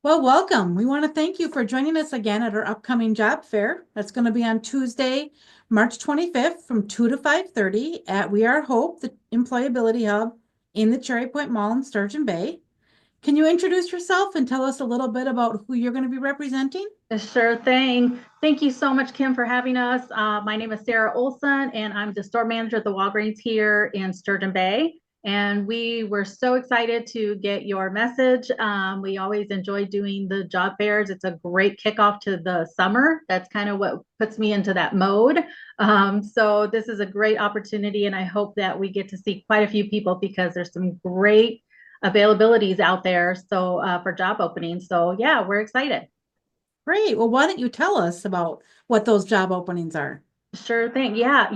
Well, welcome. We want to thank you for joining us again at our upcoming job fair. That's going to be on Tuesday, March 25th from 2 to 5:30 at We Are Hope, the Employability Hub in the Cherry Point Mall in Sturgeon Bay. Can you introduce yourself and tell us a little bit about who you're going to be representing? Sure thing. Thank you so much, Kim, for having us. My name is Sarah Olson, and I'm the store manager at the Walgreens here in Sturgeon Bay. And we were so excited to get your message. We always enjoy doing the job fairs. It's a great kickoff to the summer. That's kind of what puts me into that mode. So this is a great opportunity, and I hope that we get to see quite a few people because there's some great availabilities out there. So for job openings. So yeah, we're excited. Great. Well, why don't you tell us about what those job openings are? Sure thing. Yeah.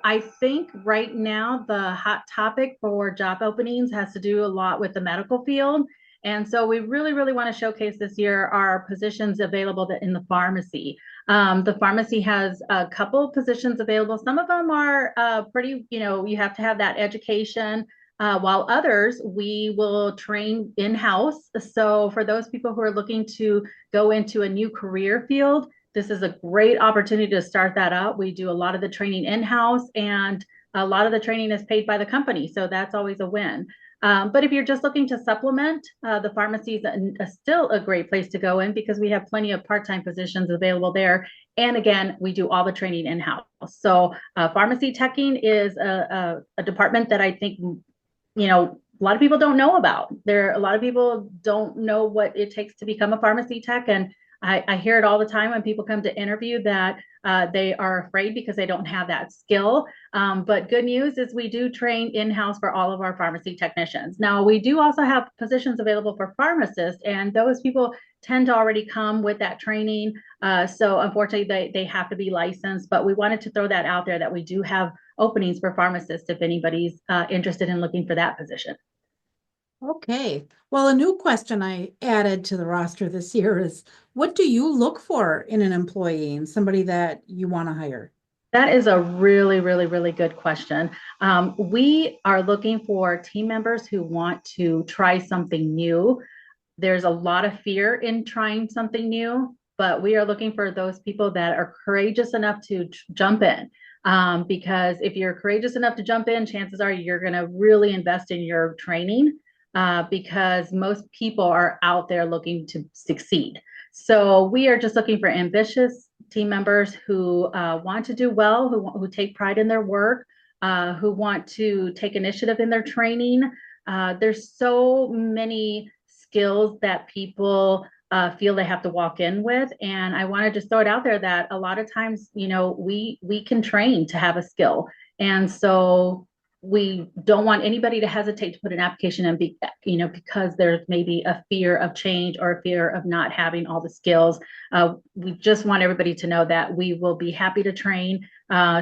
I think right now the hot topic for job openings has to do a lot with the medical field. And so we really, really want to showcase this year our positions available in the pharmacy. The pharmacy has a couple of positions available. Some of them are pretty, you have to have that education, while others we will train in-house. So for those people who are looking to go into a new career field, this is a great opportunity to start that up. We do a lot of the training in-house, and a lot of the training is paid by the company. So that's always a win. But if you're just looking to supplement, the pharmacy is still a great place to go in because we have plenty of part-time positions available there. And again, we do all the training in-house. So pharmacy teching is a department that I think, a lot of people don't know about. A lot of people don't know what it takes to become a pharmacy tech. And I hear it all the time when people come to interview that they are afraid because they don't have that skill. But good news is we do train in-house for all of our pharmacy technicians. Now, we do also have positions available for pharmacists, and those people tend to already come with that training. So unfortunately, they have to be licensed, but we wanted to throw that out there that we do have openings for pharmacists if anybody's interested in looking for that position. Okay. Well, a new question I added to the roster this year is what do you look for in an employee and somebody that you want to hire? That is a really, really, really good question. We are looking for team members who want to try something new. There's a lot of fear in trying something new, but we are looking for those people that are courageous enough to jump in. Because if you're courageous enough to jump in, chances are you're going to really invest in your training, because most people are out there looking to succeed. So we are just looking for ambitious team members who want to do well, who take pride in their work, who want to take initiative in their training. There's so many skills that people feel they have to walk in with. And I want to just throw it out there that a lot of times, we can train to have a skill. And so we don't want anybody to hesitate to put an application in, because there's maybe a fear of change or a fear of not having all the skills. We just want everybody to know that we will be happy to train.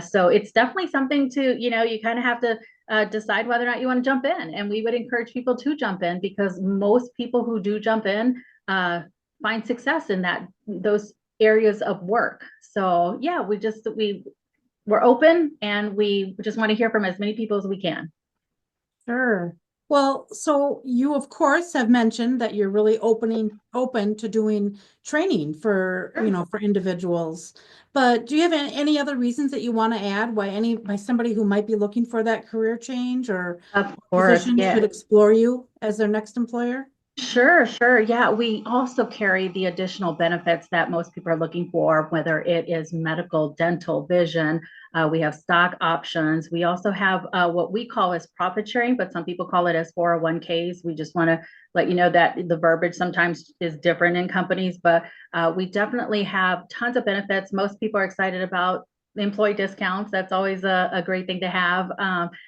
So it's definitely something to, you kind of have to decide whether or not you want to jump in. And we would encourage people to jump in because most people who do jump in find success in those areas of work. So yeah, we're open and we just want to hear from as many people as we can. Sure. Well, so you of course have mentioned that you're really open to doing training for, Sure. for individuals. But do you have any other reasons that you want to add why somebody who might be looking for that career change or Of course, position should yeah. explore you as their next employer? Sure, sure. Yeah, we also carry the additional benefits that most people are looking for, whether it is medical, dental, vision. We have stock options. We also have what we call as profit sharing, but some people call it as 401ks. We just want to let you know that the verbiage sometimes is different in companies, but we definitely have tons of benefits. Most people are excited about employee discounts. That's always a great thing to have.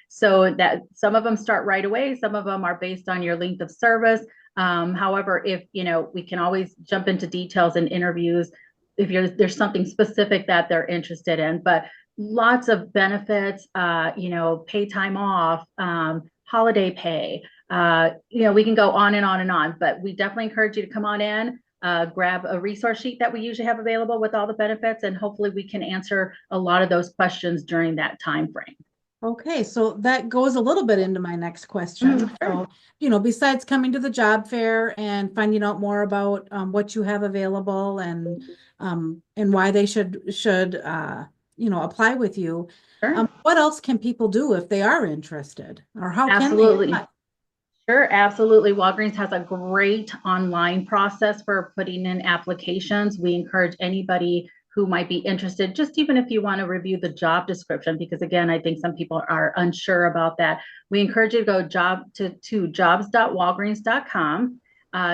So that some of them start right away. Some of them are based on your length of service. However, if we can always jump into details in interviews if there's something specific that they're interested in. But lots of benefits, pay time off, holiday pay. We can go on and on and on. But we definitely encourage you to come on in. Grab a resource sheet that we usually have available with all the benefits, and hopefully we can answer a lot of those questions during that time frame. Okay, so that goes a little bit into my next question. Mhm, sure. So, besides coming to the job fair and finding out more about what you have available and why they should apply with you, Sure. what else can people do if they are interested, or how can they Absolutely. apply? Sure, absolutely. Walgreens has a great online process for putting in applications. We encourage anybody who might be interested, just even if you want to review the job description, because again, I think some people are unsure about that. We encourage you to go to jobs.walgreens.com.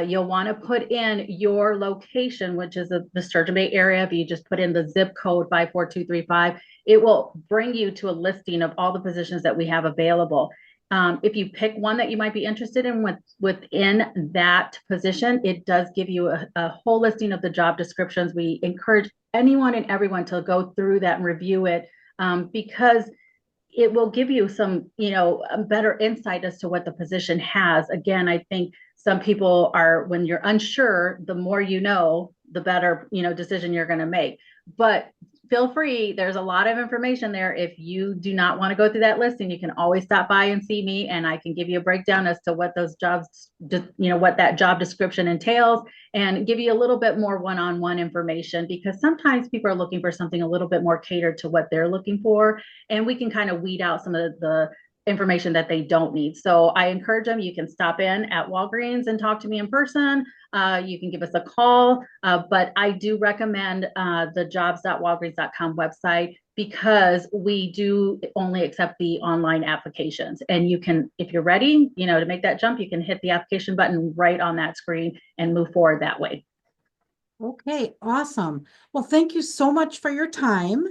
You'll want to put in your location, which is the Sturgeon Bay area. If you just put in the zip code 54235, it will bring you to a listing of all the positions that we have available. If you pick one that you might be interested in within that position, it does give you a whole listing of the job descriptions. We encourage anyone and everyone to go through that and review it, because it will give you some, a better insight as to what the position has. Again, I think some people are, when you're unsure, the more you know, the better, decision you're going to make. But feel free, there's a lot of information there. If you do not want to go through that listing, you can always stop by and see me, and I can give you a breakdown as to what those jobs, what that job description entails, and give you a little bit more one-on-one information, because sometimes people are looking for something a little bit more catered to what they're looking for, and we can kind of weed out some of the information that they don't need. So I encourage them. You can stop in at Walgreens and talk to me in person. You can give us a call, but I do recommend the jobs.walgreens.com website, because we do only accept the online applications. And you can, if you're ready, to make that jump, you can hit the application button right on that screen and move forward that way. Okay, awesome. Well, thank you so much for your time.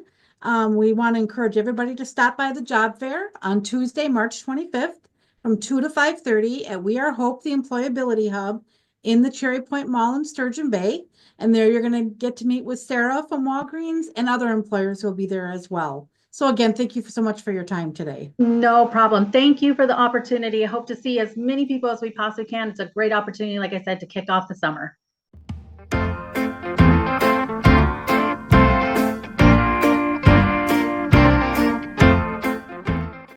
We want to encourage everybody to stop by the job fair on Tuesday, March 25th from 2 to 5:30 at We Are Hope, the Employability Hub in the Cherry Point Mall in Sturgeon Bay. And there you're going to get to meet with Sarah from Walgreens and other employers who will be there as well. So again, thank you so much for your time today. No problem. Thank you for the opportunity. I hope to see as many people as we possibly can. It's a great opportunity, like I said, to kick off the summer.